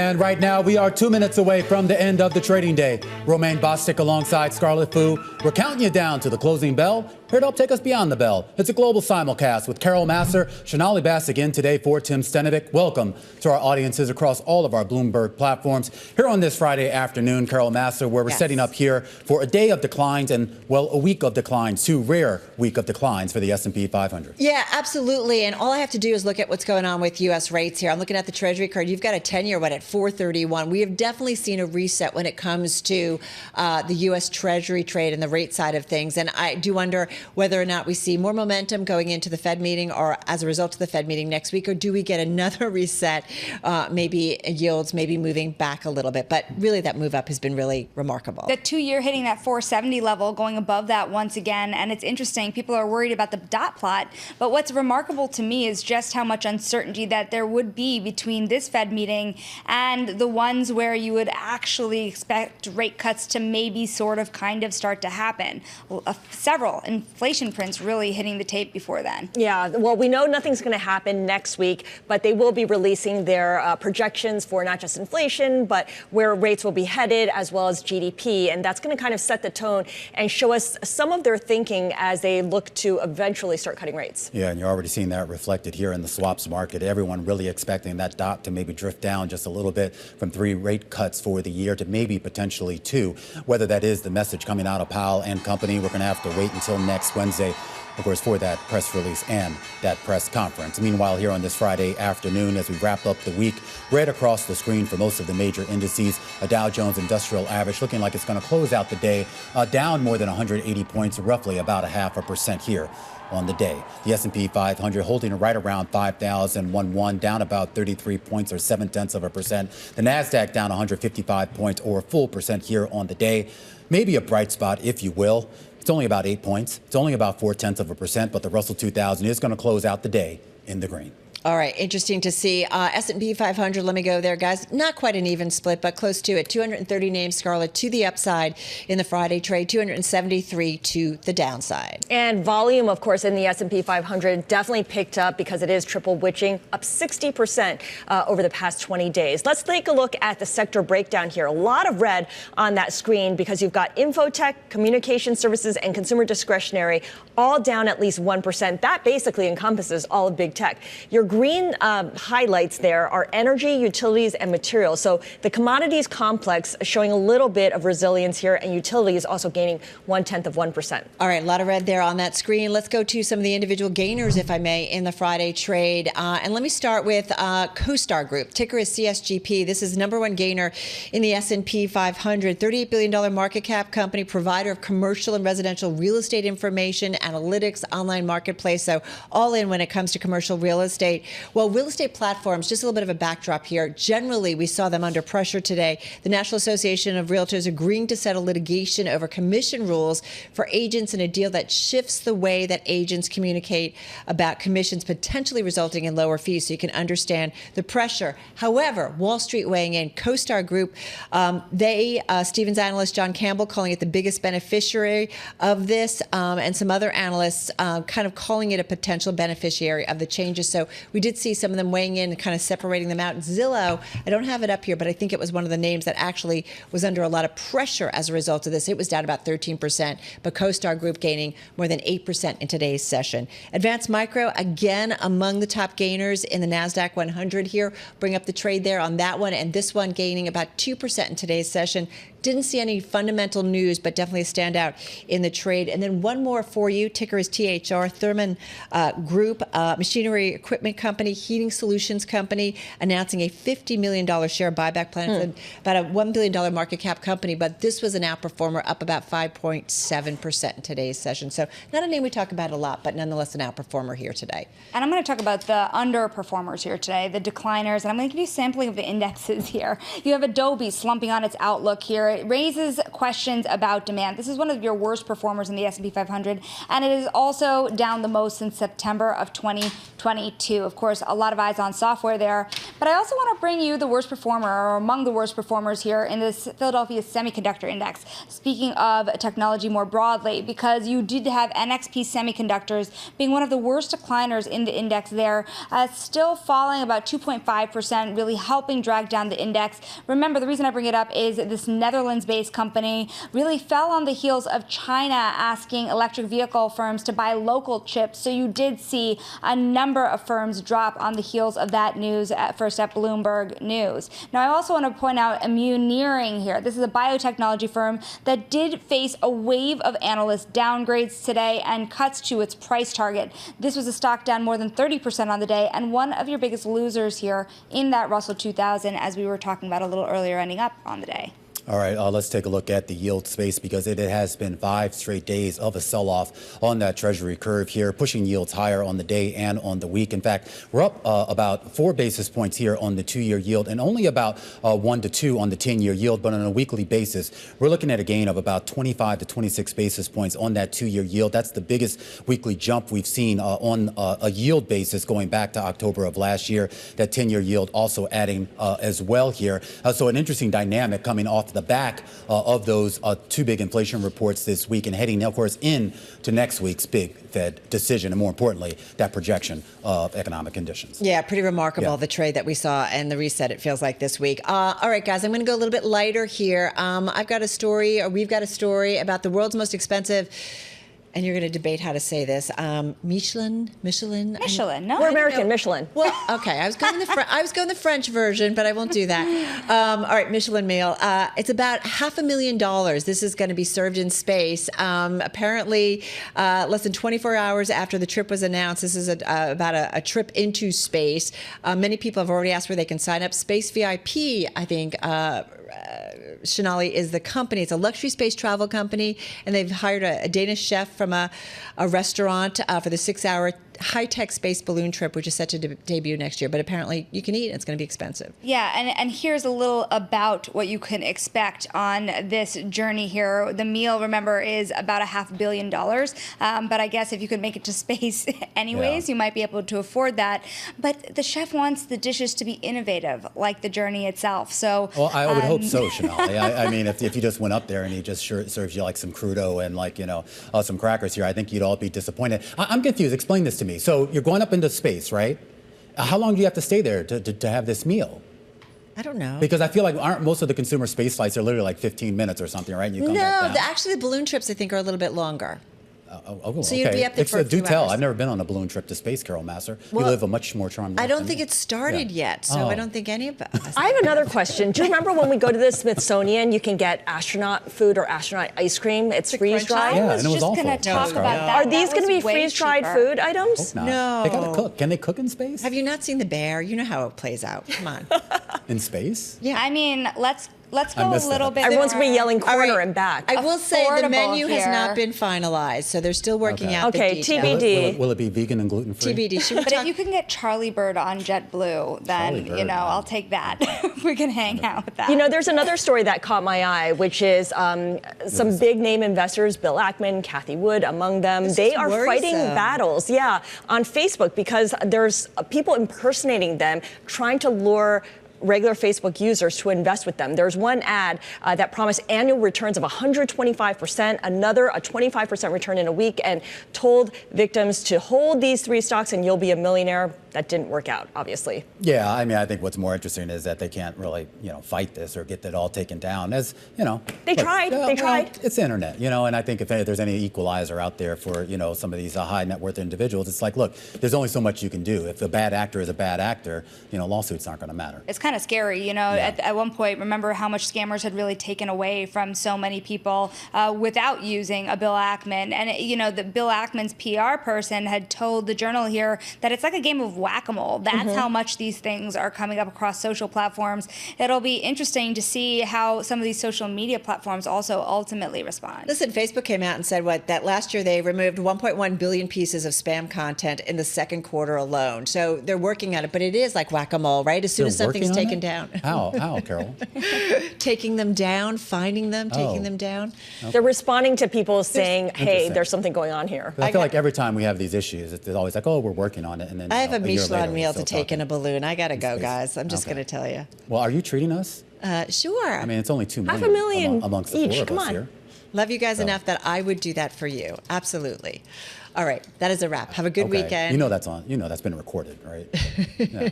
And right now, we are 2 minutes away from the end of the trading day. Romaine Bostick alongside Scarlet Fu. We're counting you down to the closing bell. Here to help take us beyond the bell. It's a global simulcast with Carol Massar, Sonali Basak in today for Tim Stenovic. Welcome to our audiences across all of our Bloomberg platforms. Here on this Friday afternoon, Carol Massar, where we're setting up here for a day of declines and, well, a week of declines, two rare week of declines for the S&P 500. Yeah, absolutely. And all I have to do is look at what's going on with U.S. rates here. I'm looking at the Treasury card. You've got a 10-year one at 431. We have definitely seen a reset when it comes to the U.S. Treasury trade and the rate side of things. And I do wonder whether or not we see more momentum going into the Fed meeting or as a result of the Fed meeting next week, or do we get another reset, maybe yields maybe moving back a little bit. But really, that move up has been really remarkable. The 2-year hitting that 470 level, going above that once again. And it's interesting. People are worried about the dot plot. But what's remarkable to me is just how much uncertainty that there would be between this Fed meeting and the ones where you would actually expect rate cuts to maybe sort of kind of start to happen. Several inflation prints really hitting the tape before then. Yeah, well, we know nothing's going to happen next week, but they will be releasing their projections for not just inflation, but where rates will be headed, as well as GDP. And that's going to kind of set the tone and show us some of their thinking as they look to eventually start cutting rates. Yeah, and you're already seeing that reflected here in the swaps market. Everyone really expecting that dot to maybe drift down just a little bit from 3 rate cuts for the year to maybe potentially 2. Whether that is the message coming out of Powell and company, we're going to have to wait until next Wednesday, of course, for that press release and that press conference. Meanwhile, here on this Friday afternoon, as we wrap up the week, right across the screen for most of the major indices, a Dow Jones Industrial Average looking like it's going to close out the day down more than 180 points, roughly about 0.5% here on the day. The S&P 500 holding right around 5,001, down about 33 points or 0.7%. The Nasdaq down 155 points or a full percent here on the day. Maybe a bright spot, if you will. It's only about 8 points. It's only about 0.4%, but the Russell 2000 is going to close out the day in the green. All right, interesting to see. S&P 500, let me go there, guys. Not quite an even split, but close to it. 230 names, Scarlet, to the upside in the Friday trade, 273 to the downside. And volume, of course, in the S&P 500 definitely picked up because it is triple witching, up 60% over the past 20 days. Let's take a look at the sector breakdown here. A lot of red on that screen because you've got infotech, communication services, and consumer discretionary all down at least 1%. That basically encompasses all of big tech. Your green highlights there are energy, utilities, and materials. So the commodities complex showing a little bit of resilience here, and utilities also gaining 0.1%. All right, a lot of red there on that screen. Let's go to some of the individual gainers, if I may, in the Friday trade. And let me start with CoStar Group. Ticker is CSGP. This is number one gainer in the S&P 500. $38 billion market cap company, provider of commercial and residential real estate information, analytics, online marketplace. So all in when it comes to commercial real estate. Well, real estate platforms, just a little bit of a backdrop here. Generally, we saw them under pressure today. The National Association of Realtors agreeing to settle litigation over commission rules for agents in a deal that shifts the way that agents communicate about commissions, potentially resulting in lower fees. So you can understand the pressure. However, Wall Street weighing in, CoStar Group, Stevens analyst John Campbell calling it the biggest beneficiary of this, and some other analysts kind of calling it a potential beneficiary of the changes. So we did see some of them weighing in and kind of separating them out. Zillow, I don't have it up here, but I think it was one of the names that actually was under a lot of pressure as a result of this. It was down about 13%, but CoStar Group gaining more than 8% in today's session. Advanced Micro, again, among the top gainers in the NASDAQ 100 here. Bring up the trade there on that one, and this one gaining about 2% in today's session. Didn't see any fundamental news, but definitely a standout in the trade. And then one more for you. Ticker is THR, Thurman Group, machinery equipment company, heating solutions company, announcing a $50 million share buyback plan. About a $1 billion market cap company, but this was an outperformer, up about 5.7% in today's session. So not a name we talk about a lot, but nonetheless an outperformer here today. And I'm going to talk about the underperformers here today, the decliners, and I'm going to give you a sampling of the indexes here. You have Adobe slumping on its outlook here. It raises questions about demand. This is one of your worst performers in the S&P 500, and it is also down the most since September of 2022. Of course, a lot of eyes on software there. But I also want to bring you the worst performer, or among the worst performers here in this Philadelphia Semiconductor Index. Speaking of technology more broadly, because you did have NXP Semiconductors being one of the worst decliners in the index there, still falling about 2.5%, really helping drag down the index. Remember, the reason I bring it up is this Netherlands-based company really fell on the heels of China asking electric vehicle firms to buy local chips. So you did see a number of firms drop on the heels of that news at Bloomberg News. Now, I also want to point out Immuneering here. This is a biotechnology firm that did face a wave of analyst downgrades today and cuts to its price target. This was a stock down more than 30% on the day, and one of your biggest losers here in that Russell 2000, as we were talking about a little earlier, ending up on the day. All right, let's take a look at the yield space, because it has been 5 straight days of a sell-off on that Treasury curve here, pushing yields higher on the day and on the week. In fact, we're up about 4 basis points here on the 2-year yield, and only about 1 to 2 on the 10-year yield. But on a weekly basis, we're looking at a gain of about 25 to 26 basis points on that 2-year yield. That's the biggest weekly jump we've seen on a yield basis going back to October of last year. That 10-year yield also adding as well here. So an interesting dynamic coming off the back of those 2 big inflation reports this week, and heading, of course, into next week's big Fed decision, and more importantly, that projection of economic conditions. Yeah, pretty remarkable, the trade that we saw and the reset, it feels like, this week. All right, guys, I'm going to go a little bit lighter here. I've got a story, or we've got a story about the world's most expensive, and you're going to debate how to say this. Michelin. No, we're American. Michelin. Well, okay. I was going the French version, but I won't do that. All right, Michelin meal. It's about $500,000. This is going to be served in space. Apparently, less than 24 hours after the trip was announced. This is about a trip into space. Many people have already asked where they can sign up. Space VIP, I think. Sonali is the company. It's a luxury space travel company, and they've hired a Danish chef from a restaurant for the 6-hour high-tech space balloon trip, which is set to debut next year. But apparently you can eat, and it's going to be expensive. Yeah, and here's a little about what you can expect on this journey here. The meal, remember, is about $500 million. But I guess if you could make it to space anyways, you might be able to afford that. But the chef wants the dishes to be innovative, like the journey itself. So, well, I would hope so, Sonali. I mean, if you just went up there and he just serves you like some crudo and some crackers here, I think you'd all be disappointed. I'm confused. Explain this to me. So you're going up into space, right? How long do you have to stay there to have this meal? I don't know. Because I feel like aren't most of the consumer space flights are literally like 15 minutes or something, right? And you come back down. Actually, the balloon trips, I think, are a little bit longer. So you'd okay. be up there for a few do tell. hours. I've never been on a balloon trip to space, Carol Massar. Well, you live a much more charmed life. I don't think it's started yet, so I don't think any of us. I have another question. Do you remember when we go to the Smithsonian, you can get astronaut food or astronaut ice cream? It's freeze-dried. Yeah, I was and it was just awful. going to talk about that. Are these going to be freeze-dried food items? Hope not. No. They gotta cook. Can they cook in space? Have you not seen The Bear? You know how it plays out. Come on. In space? Yeah. I mean, let's go a little bit. Everyone's going to be yelling All corner right. and back. I will say the Affordable menu has here. not been finalized, so they're still working out the Okay, details. TBD. Will it be vegan and gluten-free? TBD. Should we But talk? if you can get Charlie Bird on JetBlue, then, Charlie Bird, I'll take that. We can hang out with that. There's another story that caught my eye, which is some big name investors, Bill Ackman, Cathie Wood, among them. They are fighting battles, on Facebook, because there's people impersonating them, trying to lure regular Facebook users to invest with them. There's one ad that promised annual returns of 125%, another a 25% return in a week, and told victims to hold these 3 stocks and you'll be a millionaire. That didn't work out, obviously. Yeah, I mean, I think what's more interesting is that they can't really, fight this or get it all taken down. As They tried. It's the internet, and I think if there's any equalizer out there for some of these high net worth individuals, it's like, look, there's only so much you can do. If a bad actor is a bad actor, lawsuits aren't going to matter. It's kind of scary, At one point, remember how much scammers had really taken away from so many people without using a Bill Ackman. And, the Bill Ackman's PR person had told the Journal here that it's like a game of whack-a-mole. That's how much these things are coming up across social platforms. It'll be interesting to see how some of these social media platforms also ultimately respond. Listen, Facebook came out and said that last year they removed 1.1 billion pieces of spam content in the second quarter alone. So they're working on it, but it is like whack-a-mole, right? As soon as something's taken down. How, Carol? Taking them down, finding them, taking them down. They're responding to people saying, hey, Interesting. there's something going on here. I feel like every time we have these issues, it's always like, oh, we're working on it. And then I have a year Michelin later, we're meal still to take in talking. a balloon. I got to go, space. guys. I'm just Okay. going to tell you. Well, are you treating us? Sure. I mean, it's only 2 million, $500,000 amongst the each. four of Come us on. here. Love you guys So- enough that I would do that for you. Absolutely. All right. That is a wrap. Have a good Okay. weekend. You know that's on. You know that's been recorded, right? Yeah.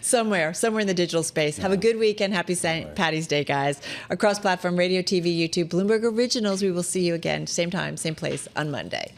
Somewhere in the digital space. Have a good weekend. Happy St. Patty's Day, guys. Across platform, radio, TV, YouTube, Bloomberg Originals. We will see you again, same time, same place on Monday.